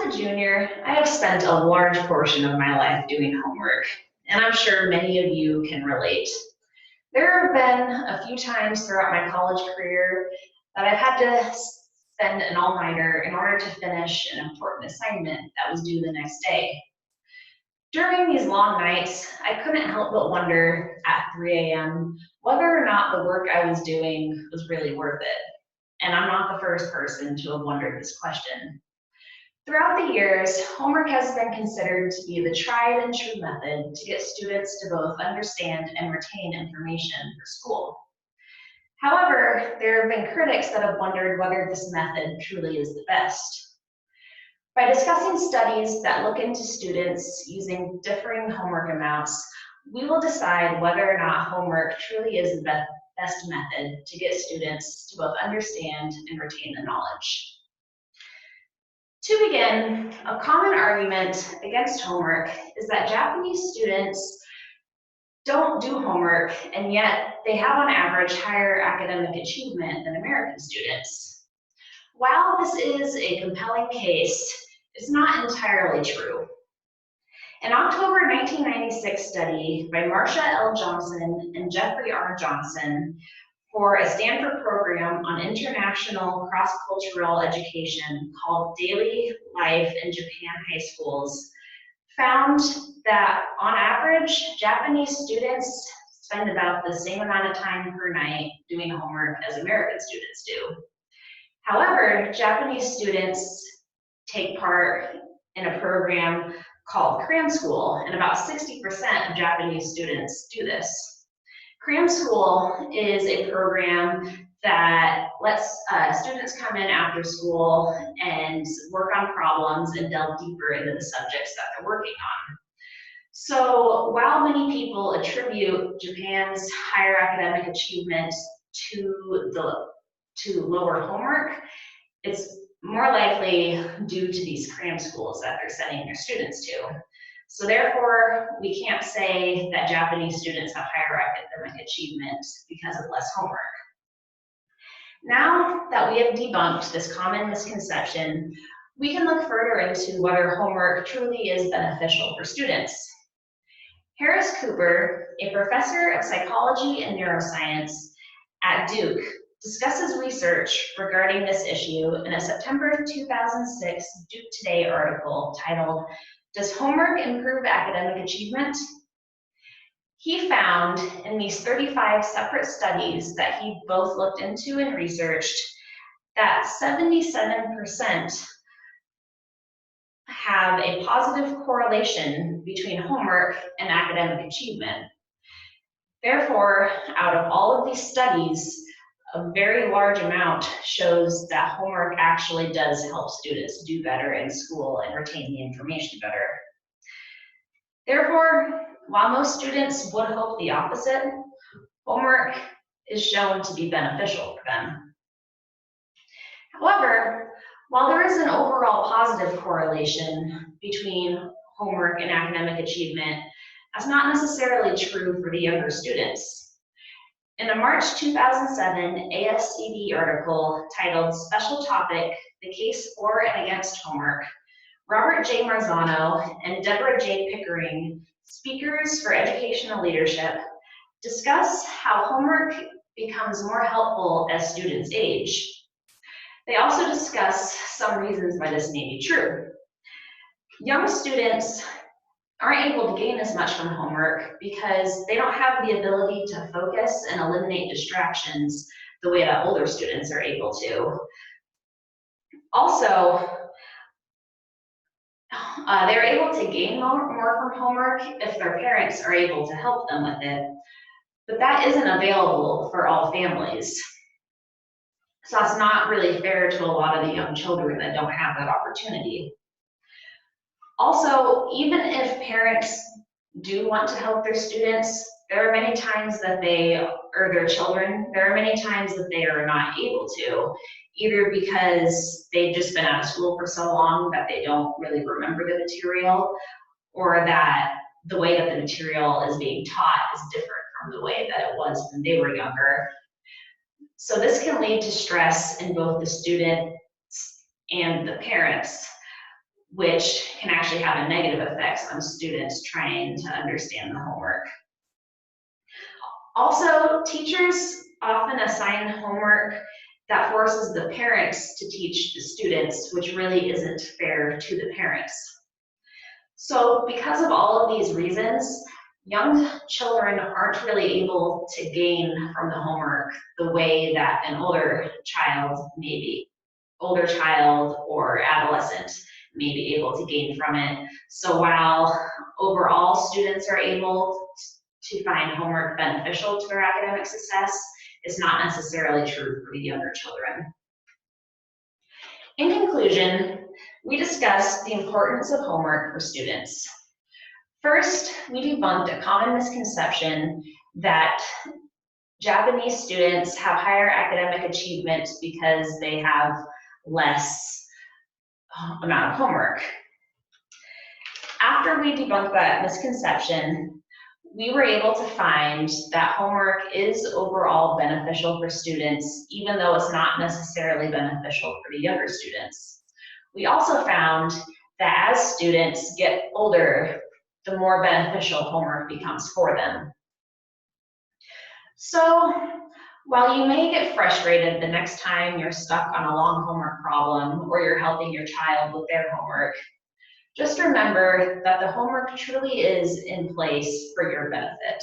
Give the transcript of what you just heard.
a junior, I have spent a large portion of my life doing homework, and I'm sure many of you can relate. There have been a few times throughout my college career that I've had to spend an all-nighter in order to finish an important assignment that was due the next day. During these long nights, I couldn't help but wonder at 3 a.m. whether or not the work I was doing was really worth it. And I'm not the first person to have wondered this question. Throughout the years, homework has been considered to be the tried and true method to get students to both understand and retain information for school. However, there have been critics that have wondered whether this method truly is the best. By discussing studies that look into students using differing homework amounts, we will decide whether or not homework truly is the best method to get students to both understand and retain the knowledge. To begin, a common argument against homework is that Japanese students don't do homework, and yet they have on average higher academic achievement than American students. While this is a compelling case, it's not entirely true. An October 1996 study by Marcia L. Johnson and Jeffrey R. Johnson for a Stanford program on international cross-cultural education called Daily Life in Japan High Schools found that on average, Japanese students spend about the same amount of time per night doing homework as American students do. However, Japanese students take part in a program called Cram School, and about 60% of Japanese students do this. Cram School is a program that lets students come in after school and work on problems and delve deeper into the subjects that they're working on. So while many people attribute Japan's higher academic achievement to lower homework, it's more likely due to these cram schools that they're sending their students to. So therefore, we can't say that Japanese students have higher academic achievement because of less homework. Now that we have debunked this common misconception, we can look further into whether homework truly is beneficial for students. Harris Cooper, a professor of psychology and neuroscience at Duke, discusses research regarding this issue in a September 2006 Duke Today article titled, "Does Homework Improve Academic Achievement?" He found in these 35 separate studies that he both looked into and researched that 77% have a positive correlation between homework and academic achievement. Therefore, out of all of these studies, a very large amount shows that homework actually does help students do better in school and retain the information better. Therefore, while most students would hope the opposite, homework is shown to be beneficial for them. However, while there is an overall positive correlation between homework and academic achievement, that's not necessarily true for the younger students. In a March 2007 ASCD article titled "Special Topic, the Case for and Against Homework," Robert J. Marzano and Deborah J. Pickering, speakers for educational leadership, discuss how homework becomes more helpful as students age. They also discuss some reasons why this may be true. Young students aren't able to gain as much from homework because they don't have the ability to focus and eliminate distractions the way that older students are able to. Also, they're able to gain more from homework if their parents are able to help them with it, but that isn't available for all families. So that's not really fair to a lot of the young children that don't have that opportunity. Also, even if parents do want to help their students, there are many times that or their children, there are many times that they are not able to, either because they've just been out of school for so long that they don't really remember the material, or that the way that the material is being taught is different from the way that it was when they were younger. So this can lead to stress in both the students and the parents, which can actually have a negative effects on students trying to understand the homework. Also, teachers often assign homework that forces the parents to teach the students, which really isn't fair to the parents. So because of all of these reasons, young children aren't really able to gain from the homework the way that an older child or adolescent may be able to gain from it. So while overall students are able to find homework beneficial to their academic success, it's not necessarily true for the younger children. In conclusion, we discussed the importance of homework for students. First, we debunked a common misconception that Japanese students have higher academic achievement because they have less amount of homework. After we debunked that misconception, we were able to find that homework is overall beneficial for students, even though it's not necessarily beneficial for the younger students. We also found that as students get older, the more beneficial homework becomes for them. So, while you may get frustrated the next time you're stuck on a long homework problem or you're helping your child with their homework, just remember that the homework truly is in place for your benefit.